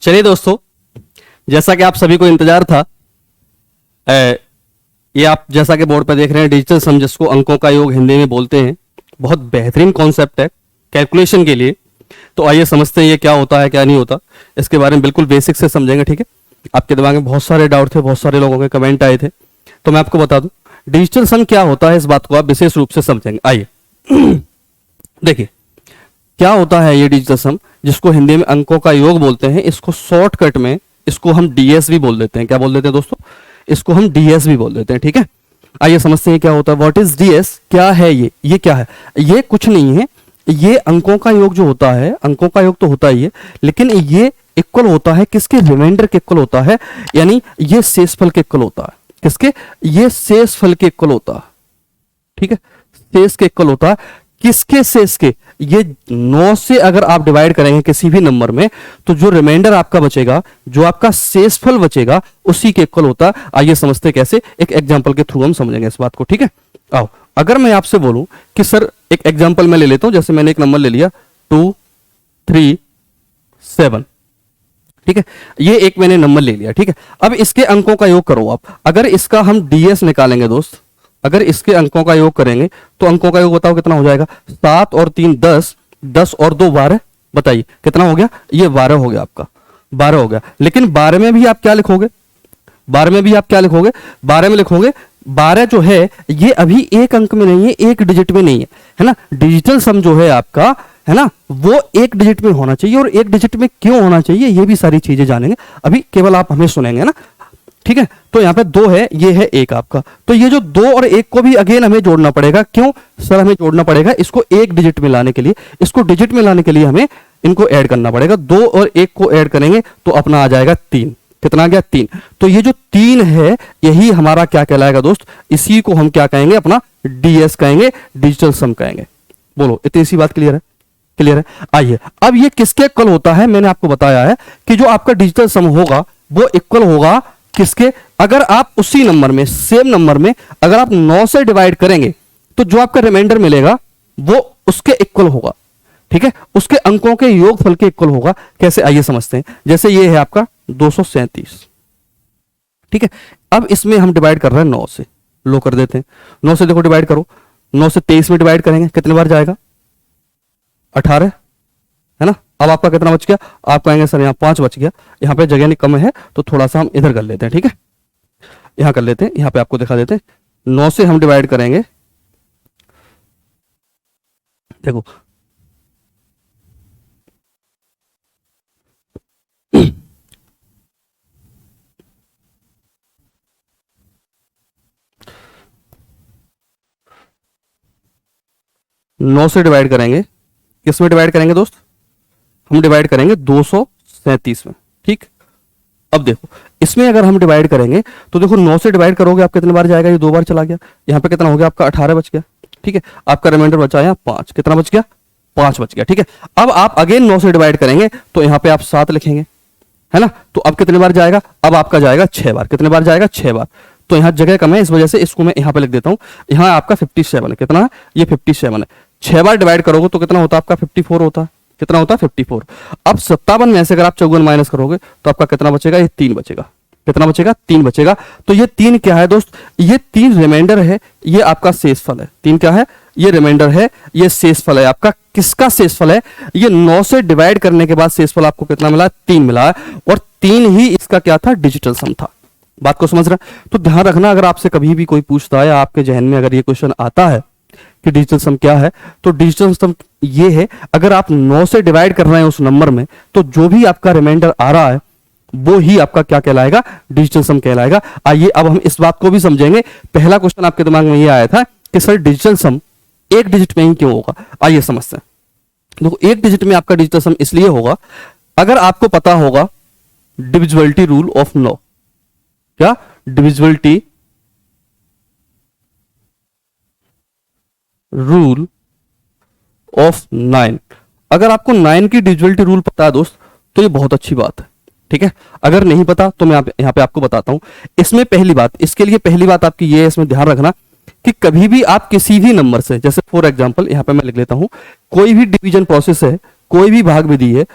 चलिए दोस्तों, जैसा कि आप सभी को इंतजार था, ये आप जैसा कि बोर्ड पर देख रहे हैं डिजिटल सम, जिसको अंकों का योग हिंदी में बोलते हैं। बहुत बेहतरीन कॉन्सेप्ट है कैलकुलेशन के लिए। तो आइए समझते हैं ये क्या होता है क्या नहीं होता, इसके बारे में बिल्कुल बेसिक से समझेंगे। ठीक है, आपके दिमाग में बहुत सारे डाउट थे, बहुत सारे लोगों के कमेंट आए थे, तो मैं आपको बता दूं डिजिटल सम क्या होता है। इस बात को आप विशेष रूप से समझेंगे। आइए देखिए क्या होता है ये डिजिटल सम, जिसको हिंदी में अंकों का योग बोलते हैं। इसको शॉर्टकट में इसको हम डीएस भी बोल देते हैं। क्या बोल देते हैं दोस्तों? इसको हम डीएस भी बोल देते हैं। ठीक है, आइए समझते हैं क्या होता है। What is DS? क्या है ये क्या है? ये कुछ नहीं है, ये अंकों का योग जो होता है, अंकों का योग तो होता ही है, लेकिन ये इक्वल होता है किसके? रिमाइंडर के इक्वल होता है, यानी ये शेषफल के इक्वल होता है। किसके? ये शेषफल के इक्वल होता है। ठीक है, शेष के इक्वल होता है। किसके? शेष के। ये 9 से अगर आप डिवाइड करेंगे किसी भी नंबर में, तो जो रिमाइंडर आपका बचेगा, जो आपका शेषफल बचेगा, उसी के इक्वल होता है। आइए समझते हैं कैसे, एक एग्जांपल के थ्रू हम समझेंगे इस बात को। ठीक है, आओ अगर मैं आपसे बोलूं कि सर एक एग्जांपल मैं ले लेता हूं, जैसे मैंने एक नंबर ले लिया 2 3 7। ठीक है, ये एक मैंने नंबर ले लिया। ठीक है, अब इसके अंकों का योग करो आप। अगर इसका हम डीएस निकालेंगे दोस्त, अगर इसके अंकों का योग करेंगे तो अंकों का योग बताओ कितना हो जाएगा? 7 और 3 10, 10 और 2 12। बताइए कितना हो गया? ये 12 हो गया, आपका 12 हो गया। लेकिन 12 में भी आप क्या लिखोगे? 12 में भी आप क्या लिखोगे? 12 में लिखोगे 12 जो है ये अभी एक अंक में नहीं है, एक डिजिट में नहीं है ना। डिजिटल सम जो है आपका, है ना, वो एक डिजिट में होना चाहिए। और एक डिजिट में क्यों होना चाहिए, ये भी सारी चीजें जानेंगे अभी, केवल आप हमें सुनेंगे ना। ठीक है, तो यहां पे 2 है, ये है 1 आपका। तो ये जो 2 और 1 को भी अगेन हमें जोड़ना पड़ेगा। क्यों सर हमें जोड़ना पड़ेगा? इसको एक डिजिट में लाने के लिए, इसको डिजिट में लाने के लिए हमें इनको ऐड करना पड़ेगा। 2 और 1 को ऐड करेंगे तो अपना आ जाएगा 3। कितना आ गया? 3। तो ये जो 3 है, यही हमारा क्या कहलाएगा दोस्त? इसी को हम क्या कहेंगे? अपना डीएस कहेंगे, डिजिटल सम कहेंगे। बोलो, इतनी सी बात क्लियर है? क्लियर है। आइए अब ये किसके इक्वल होता है? मैंने आपको बताया है कि जो आपका डिजिटल सम होगा वो इक्वल होगा किसके? अगर आप उसी नंबर में, सेम नंबर में अगर आप 9 से डिवाइड करेंगे तो जो आपका रिमाइंडर मिलेगा वो उसके इक्वल होगा। ठीक है, उसके अंकों के योगफल के इक्वल होगा। कैसे? आइए समझते हैं। जैसे ये है आपका 237। ठीक है, अब इसमें हम डिवाइड कर रहे हैं 9 से। लो कर देते हैं, 9 से देखो डिवाइड करो। 9 से 23 में डिवाइड करेंगे, कितने बार जाएगा? 18, है ना। अब आपका कितना बच गया? आप कहेंगे सर यहाँ 5 बच गया, यहाँ पे जगह नहीं कम है, तो थोड़ा सा हम इधर कर लेते हैं। ठीक है, यहाँ कर लेते हैं, यहाँ पे आपको दिखा देते हैं। 9 से हम डिवाइड करेंगे, देखो 9 से डिवाइड करेंगे, किस में डिवाइड करेंगे दोस्त? हम डिवाइड करेंगे 237 में। ठीक, अब देखो इसमें अगर हम डिवाइड करेंगे तो देखो 9 से डिवाइड करोगे आप कितने बार जाएगा? ये 2 बार चला गया। यहाँ पे कितना हो गया आपका? 18 बच गया। ठीक है, आपका रिमाइंडर बचा यहाँ 5। कितना बच गया? 5 बच गया। ठीक है, अब आप अगेन 9 से डिवाइड करेंगे तो यहाँ पे आप 7 लिखेंगे, है ना। तो अब कितने बार जाएगा? अब आपका जाएगा 6 बार। कितने बार जाएगा? 6 बार। तो यहाँ जगह कम है, इस वजह से इसको मैं यहाँ पे लिख देता हूँ। यहाँ आपका 57 है। कितना है? ये 57 है। 6 बार डिवाइड करोगे तो कितना होता है आपका? 54 होता है। कितना होता है? 54। अब 57 में से अगर आप 54 माइनस करोगे तो आपका कितना बचेगा? ये 3 बचेगा। कितना बचेगा? 3 बचेगा। तो ये 3 क्या है दोस्त? ये 3 रिमाइंडर है, ये आपका शेषफल है। 3 क्या है? ये रिमाइंडर है, ये शेषफल है आपका। किसका शेषफल है? ये 9 से डिवाइड करने के बाद शेषफल आपको कितना मिला? 3 मिला है। और 3 ही इसका क्या था? डिजिटल सम था। बात को समझ रहा? तो ध्यान रखना, अगर आपसे कभी भी कोई पूछता है, आपके जहन में अगर ये क्वेश्चन आता है कि डिजिटल सम क्या है, तो डिजिटल सम ये है, अगर आप 9 से डिवाइड कर रहे हैं उस नंबर में, तो जो भी आपका रिमाइंडर आ रहा है वो ही आपका क्या कहलाएगा? डिजिटल सम कहलाएगा। आइए अब हम इस बात को भी समझेंगे। पहला क्वेश्चन आपके दिमाग में ये आया था कि सर डिजिटल सम एक डिजिट में ही क्यों होगा? आइए समझते हैं। देखो एक डिजिट में आपका डिजिटल सम इसलिए होगा, अगर आपको पता होगा डिविजिबिलिटी रूल ऑफ 9। क्या? Divisibility rule of 9। अगर आपको 9 की डिविजिबिलिटी रूल पता है दोस्त, तो ये बहुत अच्छी बात है। ठीक है, अगर नहीं पता तो मैं यहां पे आपको बताता हूं। इसमें पहली बात, इसके लिए पहली बात आपकी ये है, इसमें ध्यान रखना कि कभी भी आप किसी भी नंबर से, जैसे फॉर एग्जांपल यहां पे मैं लिख लेता हूं, कोई भी डिवीजन प्रोसेस है, कोई भी भाग विधि है,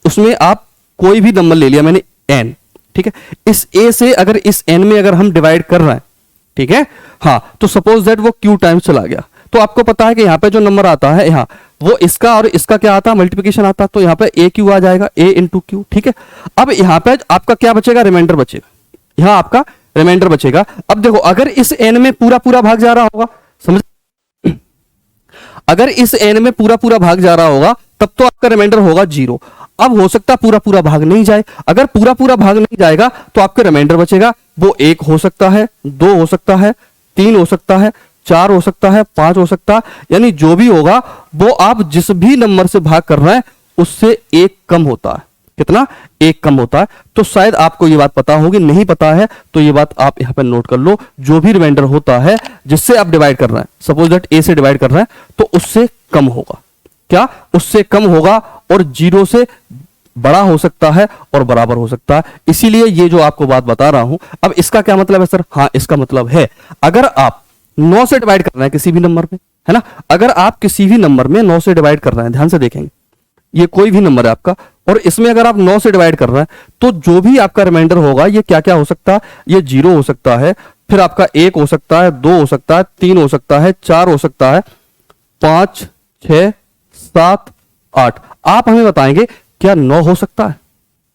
उसमें आप कोई भी नंबर ले लिया मैंने n, ठीक है, इस a से अगर इस n में अगर हम डिवाइड कर रहे हैं, ठीक है, हाँ, तो सपोज दैट वो q टाइम्स चला गया, तो आपको पता है कि यहाँ पे जो नंबर आता है यहाँ वो इसका और इसका क्या आता है, मल्टीप्लिकेशन आता है, तो यहाँ पे a q आ जाएगा, a इंटू q, ठीक है। अब यहाँ पे आपका क्या बचेगा, रिमाइंडर बचेगा, यहाँ आपका रिमाइंडर बचेगा। अब देखो अगर इस n में पूरा पूरा भाग जा रहा होगा, समझ, अगर इस n में पूरा पूरा भाग जा रहा होगा तब तो आपका रिमाइंडर होगा 0। अब हो सकता है पूरा पूरा भाग नहीं जाए, अगर पूरा पूरा भाग नहीं जाएगा तो आपका रिमाइंडर बचेगा, वो 1 हो सकता है, 2 हो सकता है, 3 हो सकता है, 4 हो सकता है, 5 हो सकता है, यानी जो भी होगा वो आप जिस भी नंबर से भाग कर रहे हैं उससे 1 कम होता है। कितना, 1 कम होता है। तो शायद आपको ये बात पता होगी, नहीं पता है तो ये बात आप यहां पर नोट कर लो, जो भी रिमाइंडर होता है जिससे आप डिवाइड कर रहे हैं, सपोज दैट a से डिवाइड कर रहे हैं, तो उससे कम होगा, क्या, उससे कम होगा, और 0 से बड़ा हो सकता है और बराबर हो सकता है। इसीलिए ये जो आपको बात बता रहा हूं, अब इसका क्या मतलब है सर, हाँ, इसका मतलब है अगर आप 9 से डिवाइड कर रहे हैं किसी भी नंबर में, है ना, अगर आप किसी भी नंबर में 9 से डिवाइड कर रहे हैं, ध्यान से देखेंगे, ये कोई भी नंबर है आपका, और इसमें अगर आप 9 से डिवाइड कर रहे हैं तो जो भी आपका रिमाइंडर होगा ये क्या क्या हो सकता है, ये 0 हो सकता है, फिर आपका 1 हो सकता है, 2 हो सकता है, 3 हो सकता है, 4 हो सकता है, 5, 6, 7, 8। आप हमें बताएंगे क्या 9 हो सकता है,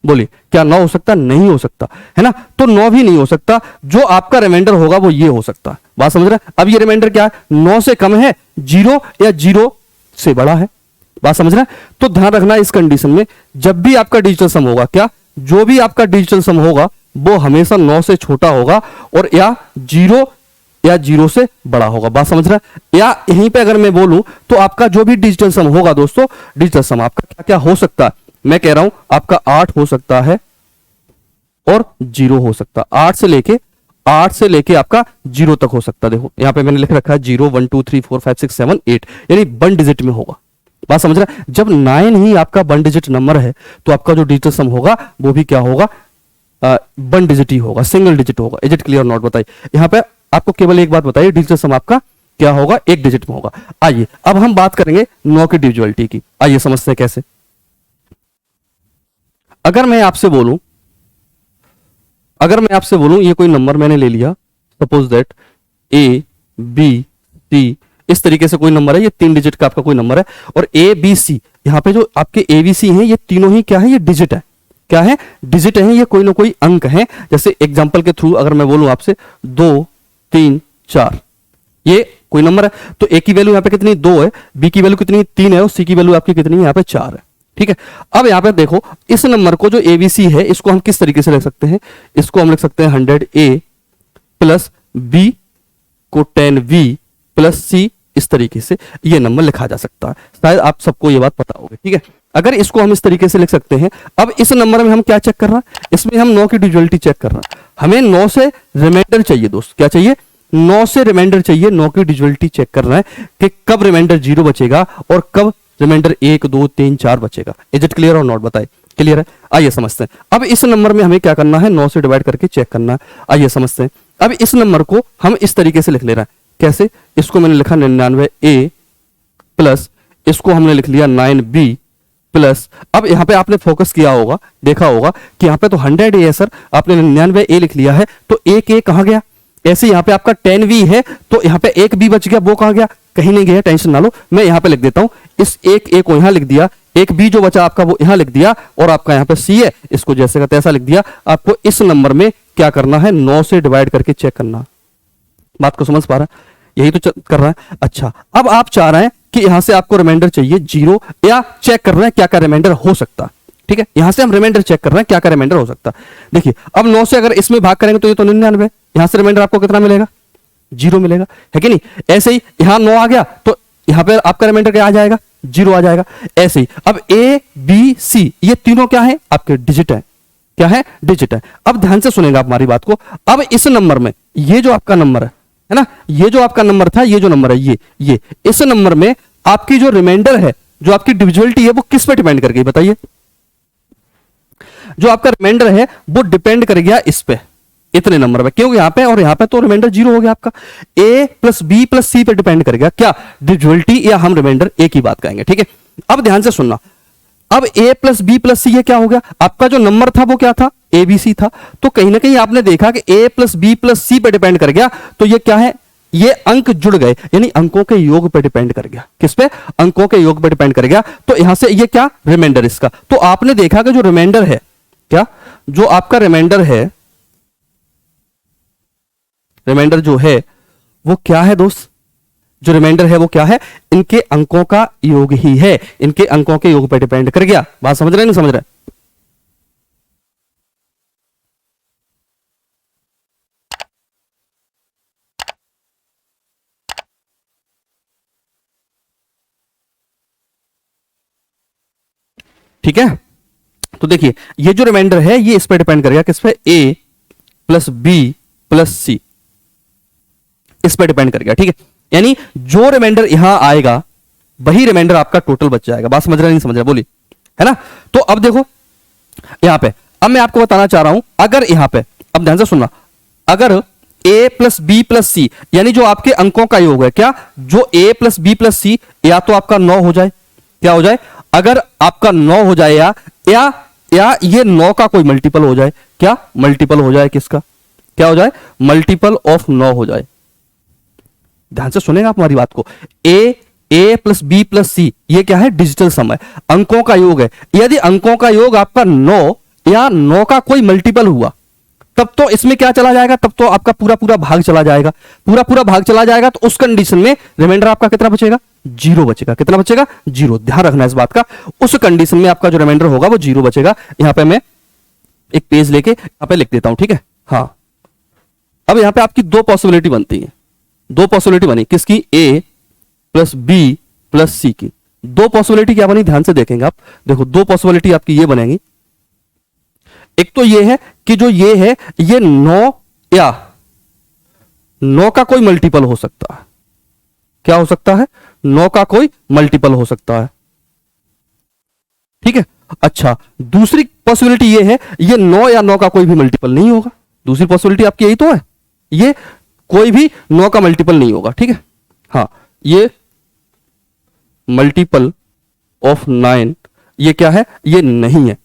बोलिए क्या 9 हो सकता है, नहीं हो सकता, है ना, तो 9 भी नहीं हो सकता, जो आपका रिमाइंडर होगा वो ये हो सकता है। बात समझ रहे हैं। अब ये रिमाइंडर क्या है, 9 से कम है, 0 या 0 से बड़ा है। बात समझ रहे हैं। तो ध्यान रखना इस कंडीशन में जब भी आपका डिजिटल सम होगा, क्या, जो भी आपका डिजिटल सम होगा वो हमेशा 9 से छोटा होगा और या 0 से बड़ा होगा। बात समझ रहा है। या यहीं पे अगर मैं बोलूं तो आपका जो भी डिजिटल सम होगा दोस्तों, डिजिटल सम आपका क्या क्या हो सकता है, मैं कह रहा हूं आपका 8 हो सकता है और 0 हो सकता है। 8 से लेके आपका 0 तक हो सकता है। देखो यहां पे मैंने लिख रखा है 0 1 2 3 4 5 6 7 8, यानी 1 डिजिट में होगा। बात समझ रहा है। जब 9 ही आपका 1 डिजिट नंबर है तो आपका जो डिजिटल सम होगा वो भी क्या होगा, 1 डिजिट ही होगा, सिंगल डिजिट होगा। इज इट क्लियर नॉट, बताइए। यहां पे आपको केवल एक बात बताइए, डिजिटल सम आपका क्या होगा, 1 डिजिट में होगा। आइए अब हम बात करेंगे 9 की डिविजिबिलिटी की। आइए समझते हैं कैसे। अगर मैं आपसे बोलूं ये कोई नंबर मैंने ले लिया, suppose that A B C, इस तरीके से कोई नंबर है, ये 3 डिजिट का आपका कोई नंबर है, और ए बी सी, यहां पे जो आपके ए बी सी हैं ये तीनों ही क्या है, ये डिजिट है। क्या है, डिजिट है, ये कोई ना कोई अंक है। जैसे एग्जांपल के थ्रू अगर मैं बोलूं आपसे 2 3 4, ये कोई नंबर है, तो ए की वैल्यू यहां पे कितनी, 2 है, बी की वैल्यू कितनी, 3 है, और सी की वैल्यू आपकी कितनी है, यहां पे 4 है। ठीक है। अब यहां पे देखो इस नंबर को जो एबीसी है इसको हम किस तरीके से लिख सकते हैं, इसको हम लिख सकते हैं 100A प्लस बी को 10V प्लस सी, इस तरीके से ये नंबर लिखा जा सकता है। शायद आप सबको ये बात पता होगी। ठीक है। अगर इसको हम इस तरीके से लिख सकते हैं, अब इस नंबर में हम क्या चेक कर रहे हैं, इसमें हम 9 की डिविजिबिलिटी चेक कर रहे हैं। हमें 9 से रिमाइंडर चाहिए दोस्त, क्या चाहिए, 9 से रिमाइंडर चाहिए। 9 की डिविजिबिलिटी चेक कर रहे हैं कि कब रिमाइंडर 0 बचेगा और कब रिमाइंडर 1 2 3 4 बचेगा। इज इट क्लियर और नॉट, बताइए। क्लियर है। आइए समझते हैं। अब इस नंबर में हमें क्या करना है, 9 से डिवाइड करके चेक करना है। आइए समझते हैं। अब इस नंबर को हम इस तरीके से लिख ले रहे हैं, कैसे, इसको मैंने लिखा 99A प्लस इसको हमने लिख लिया 9B प्लस, अब यहां पे आपने फोकस किया होगा, देखा होगा कि यहां पे तो 100A है सर, आपने 99A लिख लिया है, तो एक A कहां गया, ऐसे यहां पे आपका 10V है तो यहां पे एक B बच गया, वो कहां गया, कहीं नहीं गया, टेंशन ना लो। मैं यहां पे लिख देता हूं, इस एक A को यहां लिख दिया, एक B जो बचा आपका वो यहां लिख दिया, और आपका यहां पे C है, इसको जैसे का तैसा लिख दिया। आपको इस नंबर में क्या करना है, 9 से डिवाइड करके चेक करना। बात को समझ पा रहा है, यही तो कर रहा है। अच्छा, अब आप चाह रहे हैं कि यहां से आपको रिमाइंडर चाहिए 0, या चेक कर रहे हैं क्या क्या रिमाइंडर हो सकता है। ठीक है, यहां से हम रिमाइंडर चेक कर रहे हैं क्या क्या रिमाइंडर हो सकता है। देखिए अब 9 से अगर इसमें भाग करेंगे तो ये तो 99, यहां से रिमाइंडर आपको कितना मिलेगा, 0 मिलेगा, है कि नहीं। ऐसे ही यहां 9 आ गया तो यहां पर आपका रिमाइंडर क्या आ जाएगा, 0 आ जाएगा। ऐसे ही अब A B C ये तीनों क्या है, आपके डिजिट है, क्या है, डिजिट है। अब ध्यान से सुनेगा आप हमारी बात को। अब इस नंबर में ये जो आपका नंबर है ना, ये जो आपका नंबर था, ये जो नंबर है ये इस नंबर में आपकी जो रिमाइंडर है, जो आपकी डिविजिबिलिटी है, वो किस पे डिपेंड कर गई, बताइए। जो आपका रिमाइंडर है वो डिपेंड कर गया इस पे, इतने नंबर पे, क्योंकि यहां पे और यहां पे तो रिमाइंडर 0 हो गया आपका। A plus B plus C पे डिपेंड कर गया क्या, डिविजिबिलिटी, या हम रिमाइंडर A की बात करेंगे। ठीक है। अब ध्यान से सुनना, अब a प्लस बी प्लस सी ये क्या हो गया, आपका जो नंबर था वो क्या था, ए बी सी था। तो कहीं ना कहीं आपने देखा कि a प्लस बी प्लस सी पे डिपेंड कर गया, तो ये क्या है, ये अंक जुड़ गए, यानी अंकों के योग पे डिपेंड कर गया। किस पे, अंकों के योग पे डिपेंड कर गया। तो यहां से ये क्या, रिमाइंडर इसका। तो आपने देखा कि जो रिमाइंडर है, क्या, जो आपका रिमाइंडर है, रिमाइंडर जो है वो क्या है दोस्त, जो रिमाइंडर है वो क्या है, इनके अंकों का योग ही है, इनके अंकों के योग पर डिपेंड कर गया। बात समझ रहे हैं, नहीं समझ रहे? ठीक है, तो देखिए ये जो रिमाइंडर है ये इस पर डिपेंड करेगा, किस पे, a प्लस बी प्लस सी, इस पर डिपेंड करेगा। ठीक है, यानी जो रिमाइंडर यहां आएगा वही रिमाइंडर आपका टोटल बच जाएगा। बात समझ रहे नहीं समझ रहे, बोलिए, है ना। तो अब देखो यहां पे, अब मैं आपको बताना चाह रहा हूं, अगर यहां पे, अब ध्यान से सुनना, अगर a प्लस बी प्लस सी, यानी जो आपके अंकों का योग है, क्या, जो a प्लस बी प्लस सी, या तो आपका 9 हो जाए, क्या हो जाए, अगर आपका 9 हो जाए, या ये 9 का कोई मल्टीपल हो जाए, क्या मल्टीपल हो जाए, किसका, क्या हो जाए, मल्टीपल ऑफ 9 हो जाए। ध्यान से सुनेगा आप हमारी बात को, ए प्लस बी प्लस सी ये क्या है, डिजिटल सम है, अंकों का योग है। यदि अंकों का योग आपका 9 या 9 का कोई मल्टीपल हुआ, तब तो इसमें क्या चला जाएगा, तब तो आपका पूरा पूरा भाग चला जाएगा, पूरा पूरा भाग चला जाएगा। तो उस कंडीशन में रिमाइंडर आपका कितना बचेगा, 0 बचेगा। कितना बचेगा, 0। ध्यान रखना इस बात का, उस कंडीशन में आपका जो रिमाइंडर होगा वो 0 बचेगा। यहां पे मैं एक पेज लेके यहां पे लिख देता हूं, ठीक है। हाँ, अब यहां पे आपकी दो पॉसिबिलिटी बनती है, दो पॉसिबिलिटी बनी, किसकी, a प्लस बी प्लस सी की। दो पॉसिबिलिटी क्या बनी, ध्यान से देखेंगे आप, देखो दो पॉसिबिलिटी आपकी ये बनेगी। एक तो ये है कि जो ये है, ये 9 या 9 का कोई मल्टीपल हो सकता है, क्या हो सकता है, 9 का कोई मल्टीपल हो सकता है। ठीक है, अच्छा, दूसरी पॉसिबिलिटी ये है, ये 9 या 9 का कोई भी मल्टीपल नहीं होगा। दूसरी पॉसिबिलिटी आपकी यही तो है, ये कोई भी 9 का मल्टीपल नहीं होगा। ठीक है, हाँ, ये मल्टीपल ऑफ 9 ये क्या है, ये नहीं है।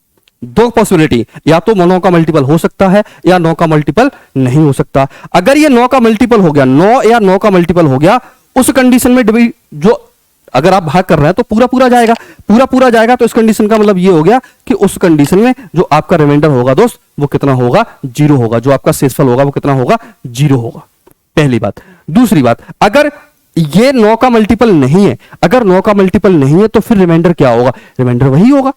दो पॉसिबिलिटी, या तो 9 का मल्टीपल हो सकता है या 9 का मल्टीपल नहीं हो सकता। अगर ये 9 का मल्टीपल हो गया, 9 या 9 का मल्टीपल हो गया, उस कंडीशन में जो अगर आप भाग कर रहे हैं तो पूरा पूरा जाएगा, पूरा पूरा जाएगा। तो इस कंडीशन का मतलब ये हो गया कि उस कंडीशन में जो आपका रिमाइंडर होगा दोस्त, वो कितना होगा, 0 होगा। जो आपका शेषफल होगा वो कितना होगा, 0 होगा। पहली बात। दूसरी बात, अगर ये 9 का मल्टीपल नहीं है, अगर 9 का मल्टीपल नहीं है तो फिर रिमाइंडर क्या होगा, रिमाइंडर वही होगा।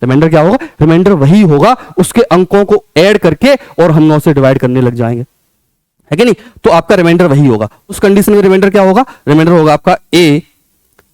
रिमाइंडर क्या होगा, रिमाइंडर वही होगा, उसके अंकों को ऐड करके और हम 9 से डिवाइड करने लग जाएंगे, है कि नहीं। तो आपका रिमाइंडर वही होगा। उस कंडीशन में रिमाइंडर क्या होगा, रिमाइंडर होगा आपका a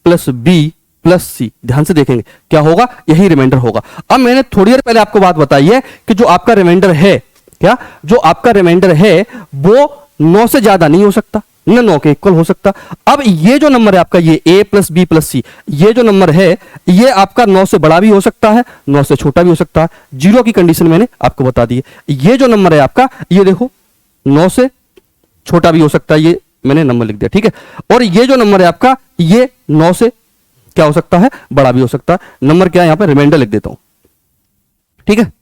प्लस बी प्लस सी। ध्यान से देखेंगे क्या होगा, यही रिमाइंडर होगा। अब मैंने थोड़ी देर पहले आपको बात बताई है कि जो आपका रिमाइंडर है, क्या, जो आपका रिमाइंडर है वो 9 से ज्यादा नहीं हो सकता, न 9 के इक्वल हो सकता। अब ये जो नंबर है आपका, ये a प्लस बी प्लस सी, ये जो नंबर है ये आपका 9 से बड़ा भी हो सकता है, 9 से छोटा भी हो सकता है। 0 की कंडीशन मैंने आपको बता दी है। ये जो नंबर है आपका, ये देखो 9 से छोटा भी हो सकता है, ये मैंने नंबर लिख दिया, ठीक है। और ये जो नंबर है आपका, ये 9 से क्या हो सकता है, बड़ा भी हो सकता है। नंबर क्या है, यहां पर रिमाइंडर लिख देता हूं, ठीक है।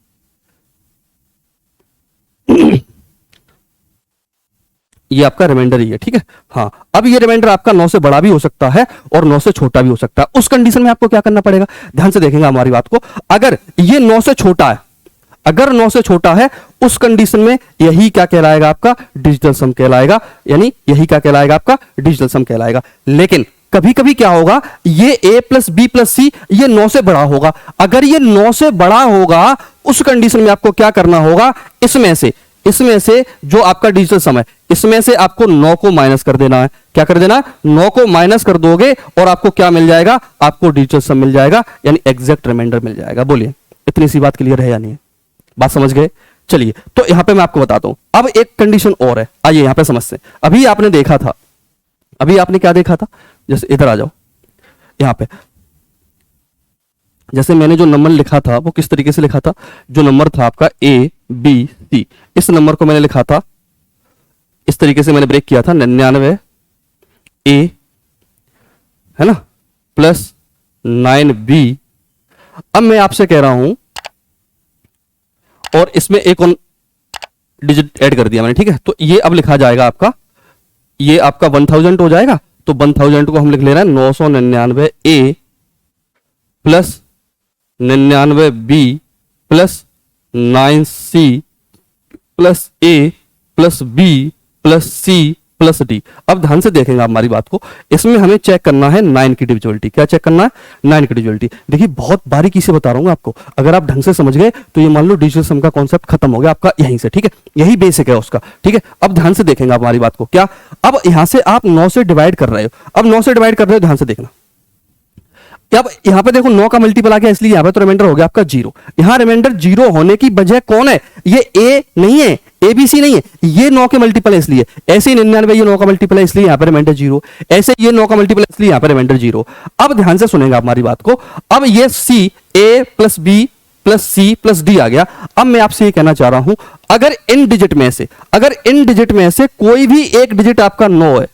ये आपका रिमाइंडर ही है, ठीक है। हाँ, अब ये रिमाइंडर आपका 9 से बड़ा भी हो सकता है और 9 से छोटा भी हो सकता है। उस कंडीशन में आपको क्या करना पड़ेगा, ध्यान से देखेंगे हमारी बात को। अगर ये 9 से छोटा है, अगर 9 से छोटा है, उस कंडीशन में यही क्या कहलाएगा, आपका डिजिटल सम कहलाएगा। यानी यही क्या कहलाएगा, आपका डिजिटल सम कहलाएगा। लेकिन कभी कभी क्या होगा, ये a प्लस बी प्लस सी ये 9 से बड़ा होगा। अगर ये 9 से बड़ा होगा, उस कंडीशन में आपको क्या करना होगा, इसमें से जो आपका डिजिटल सम है, इसमें से आपको 9 को माइनस कर देना है। क्या कर देना है, 9 को माइनस कर दोगे और आपको क्या मिल जाएगा, आपको डिजिटल सम मिल जाएगा, यानी एग्जैक्ट रिमाइंडर मिल जाएगा। बोलिए, इतनी सी बात क्लियर है या नहीं, बात समझ गए। चलिए, तो यहां पे मैं आपको बताता हूं। अब एक कंडीशन और है, आइए यहां पे समझते हैं। अभी आपने देखा था, अभी आपने क्या देखा था, जैसे इधर आ जाओ, यहां पे जैसे मैंने जो नंबर लिखा था वो किस तरीके से लिखा था, जो नंबर था आपका a b c, इस नंबर को मैंने लिखा था इस तरीके से, मैंने ब्रेक किया था 99 a, है ना, प्लस 9b अब मैं आपसे कह रहा हूं, और इसमें एक और डिजिट ऐड कर दिया मैंने, ठीक है। तो ये अब लिखा जाएगा आपका, ये आपका 1000 हो जाएगा। तो 1000 को हम लिख ले रहे हैं 999 A plus 99 B plus 9 C plus A plus B plus C plus D. अब ध्यान से देखेंगे आप हमारी बात को, इसमें हमें चेक करना है 9 की डिविजिबिलिटी। क्या चेक करना है? 9 की डिविजिबिलिटी। देखिए बहुत बारीकी से बता रहा हूं आपको, अगर आप ढंग से समझ गए तो ये मान लो डिजिटल सम का कॉन्सेप्ट खत्म हो गया आपका यहीं से, ठीक है। यही बेसिक है उसका, ठीक है। अब ध्यान से देखेंगे आप हमारी बात को। क्या? अब यहां से आप 9 से डिवाइड कर रहे हो, अब 9 से डिवाइड कर रहे हो, ध्यान से देखना। अब यहां पे देखो 9 का मल्टीपल आ गया, इसलिए यहां पे तो रिमाइंडर हो गया आपका 0। यहां रिमाइंडर 0 होने की वजह कौन है? ये ए नहीं है, एबीसी नहीं है, ये 9 के मल्टीपल है इसलिए। ऐसे ही 99 ये 9 का मल्टीपल है इसलिए यहां पर रिमाइंडर 0। ऐसे ये 9 का मल्टीपल है इसलिए यहां पर रिमाइंडर 0। अब ध्यान से सुनेंगे आप हमारी बात को। अब ये C, A plus B plus C plus D आ गया। अब मैं आपसे ये कहना चाह रहा हूं, अगर इन डिजिट में से कोई भी एक डिजिट आपका 9 है,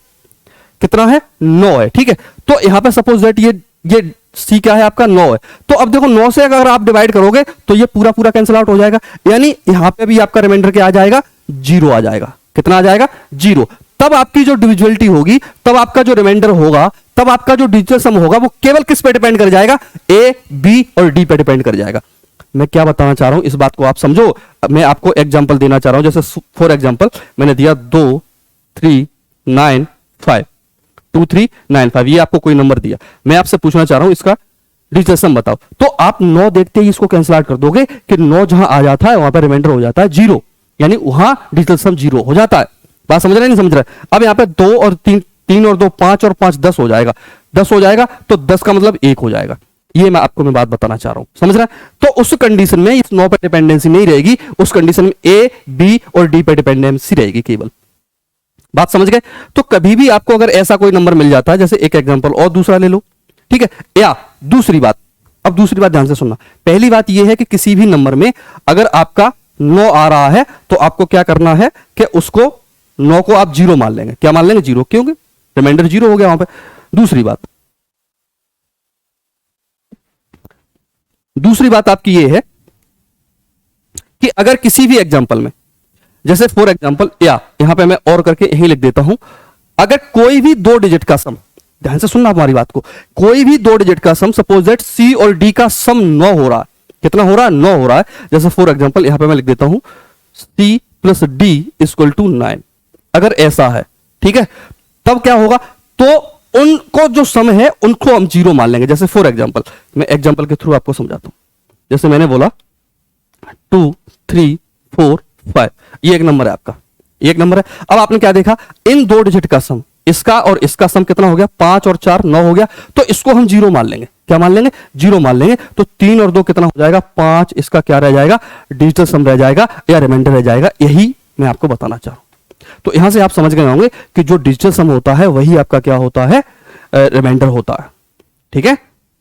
कितना है? 9 है, ठीक है। तो यहां पे सपोज दैट ये सी क्या है आपका? 9 है। तो अब देखो 9 से अगर आप डिवाइड करोगे तो ये पूरा पूरा कैंसिल आउट हो जाएगा, यानी यहां पे भी आपका रिमाइंडर क्या आ जाएगा? 0 आ जाएगा। कितना आ जाएगा? 0। तब आपकी जो डिविजिबिलिटी होगी, तब आपका जो रिमाइंडर होगा, तब आपका जो डिजिटल सम होगा वो केवल किस पे डिपेंड कर जाएगा? ए, बी और डी पे डिपेंड कर जाएगा। मैं क्या बताना चाह रहा हूं इस बात को आप समझो। मैं आपको एग्जांपल देना चाह रहा हूं, जैसे फॉर एग्जांपल मैंने दिया 2 3 9 5 2 3 9 5, ये आपको कोई नंबर दिया, मैं आपसे पूछना चाह रहा हूं इसका डिजिटल सम बताओ। तो आप 9 देखते ही इसको कैंसिल आउट कर दोगे कि 9 जहां आ जाता है वहां पर रिमाइंडर हो जाता है 0, यानी वहां डिजिटल सम 0 हो जाता है। बात समझ रहे नहीं समझ रहे? अब यहां पे 2 और 3, 3 और 2 5 और 5 10 हो जाएगा, 10 हो जाएगा तो 10 का मतलब 1 हो जाएगा। ये मैं आपको बात बताना चाह रहा हूं, समझ रहे हैं? तो उस कंडीशन में इस 9 पर डिपेंडेंसी नहीं रहेगी, उस कंडीशन में ए, बी और डी पर डिपेंडेंसी रहेगी केवल। बात समझ गए? तो कभी भी आपको अगर ऐसा कोई नंबर मिल जाता है, जैसे एक एग्जांपल और दूसरा ले लो, ठीक है। या दूसरी बात, अब दूसरी बात ध्यान से सुनना। पहली बात यह है कि किसी भी नंबर में अगर आपका 9 आ रहा है तो आपको क्या करना है कि उसको 9 को आप 0 मान लेंगे। क्या मान लेंगे? 0, क्योंकि रिमाइंडर 0 हो गया वहां पे। दूसरी बात आपकी यह है कि अगर किसी भी एग्जांपल में, जैसे फॉर एग्जांपल या यहां पे मैं और करके यही लिख देता हूं, अगर कोई भी 2 डिजिट का सम, ध्यान से सुनना हमारी बात को, कोई भी 2 डिजिट का सम, सपोज दैट सी और डी का सम 9 हो रहा है। कितना हो रहा है? 9 हो रहा है। जैसे फॉर एग्जांपल यहां पे मैं लिख देता हूं C plus D equal to 9। अगर ऐसा है, ठीक है, तब क्या होगा? तो उनको जो सम है उनको हम 0 मान लेंगे। जैसे फॉर एग्जांपल मैं एग्जांपल के थ्रू आपको समझाता हूं। जैसे मैंने बोला 2 3 4 5, ये एक नंबर है आपका, एक नंबर है। अब आपने क्या देखा? इन 2 डिजिट का सम, इसका और इसका सम कितना हो गया? 5 और 4 9 हो गया। तो इसको हम 0 मान लेंगे। क्या मान लेंगे? 0 मान लेंगे। तो 3 और 2 कितना हो जाएगा? 5। इसका क्या रह जाएगा? डिजिटल सम रह जाएगा या रिमाइंडर रह जाएगा। यही मैं आपको बताना चाह रहा हूं। तो यहां से आप समझ गए होंगे कि जो डिजिटल सम होता है वही आपका क्या होता है? रिमाइंडर होता है, ठीक है।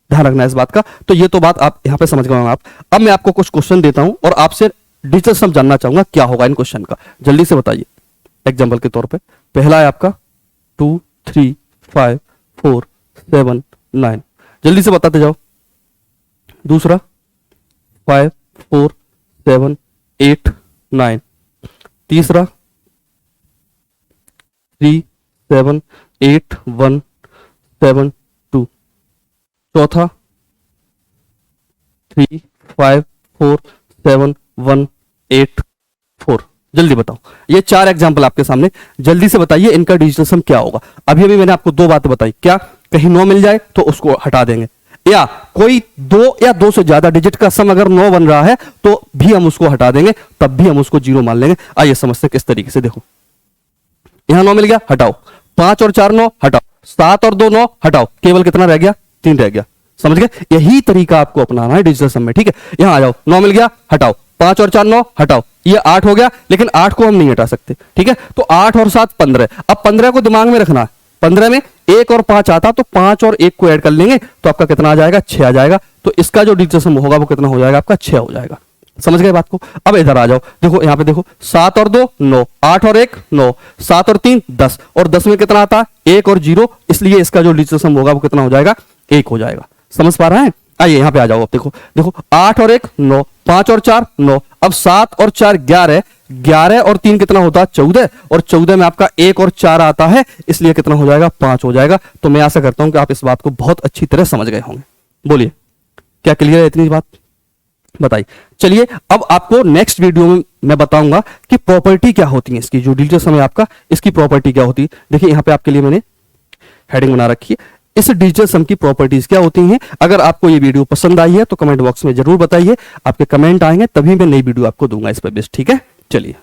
ध्यान रखना इस बात का। तो ये तो बात आप यहां पे समझ गए होंगे आप। अब मैं आपको कुछ क्वेश्चन देता हूं और आपसे डिजिटल सम जानना चाहूंगा क्या होगा इन क्वेश्चन का। जल्दी से बताइए एग्जांपल के तौर पे। पहला है आपका 2 3 5 4 7 9, जल्दी से बताते जाओ। दूसरा 5 4 7 8 9। तीसरा 3 7 8 1 7 2। चौथा 3 5 4 7 1 8 4। जल्दी बताओ। ये 4 एग्जाम्पल आपके सामने, जल्दी से बताइए इनका डिजिटल सम क्या होगा। अभी अभी मैंने आपको 2 बातें बताई। क्या? कहीं 9 मिल जाए तो उसको हटा देंगे, या कोई 2 या 2 से ज्यादा डिजिट का सम अगर 9 बन रहा है तो भी हम उसको हटा देंगे, तब भी हम उसको 0 मान लेंगे। आइए समझते किस तरीके से। देखो यहां 9 मिल गया, हटाओ। 5 और 4 9, हटाओ। 7 और 2 9, हटाओ। केवल कितना रह गया? 3 रह गया। समझ गए? यही तरीका आपको अपनाना है डिजिटल सम में, ठीक है। यहां आ जाओ, 9 मिल गया, हटाओ। 5 और 4 9, हटाओ। ये 8 हो गया, लेकिन 8 को हम नहीं हटा सकते, ठीक है। तो 8 और 7 15। अब 15 को दिमाग में रखना है। 15 में 1 और 5 आता, तो 5 और 1 को ऐड कर लेंगे तो आपका कितना आ जाएगा? 6 आ जाएगा। तो इसका जो डिजिटल सम होगा वो कितना हो जाएगा? आपका 6 हो जाएगा। समझ गए बात को? अब इधर आ जाओ। देखो यहां पे देखो 7 और 2 9, 8 और 1 9, 7 और 3 10, और 10 में कितना आता? 1 और 0, इसलिए इसका जो डिजिटल सम होगा वो कितना हो जाएगा? 1 हो जाएगा। समझ पा रहे हैं? आइए यहां पे आ जाओ। अब देखो देखो 8 और 1 9, 5 और 4 9, अब 7 और 4 11, 11 और 3 कितना होता है 14, और 14 में आपका 1 और 4 आता है, इसलिए कितना हो जाएगा 5 हो जाएगा। तो मैं आशा करता हूं कि आप इस बात को बहुत अच्छी तरह समझ गए होंगे। बोलिए क्या क्लियर है इतनी बात? बताइए। चलिए अब आपको नेक्स्ट वीडियो में मैं बताऊंगा कि प्रॉपर्टी क्या होती है इसकी, जो डिजिटल सम है आपका, इसकी प्रॉपर्टी क्या होती है। देखिए यहां पे आपके लिए मैंने हेडिंग बना रखी है, इस डिजिटल सम की प्रॉपर्टीज क्या होती हैं। अगर आपको ये वीडियो पसंद आई है तो कमेंट बॉक्स में जरूर बताइए, आपके कमेंट आएंगे तभी मैं नई वीडियो आपको दूंगा इस पर बेस्ट। ठीक है, चलिए।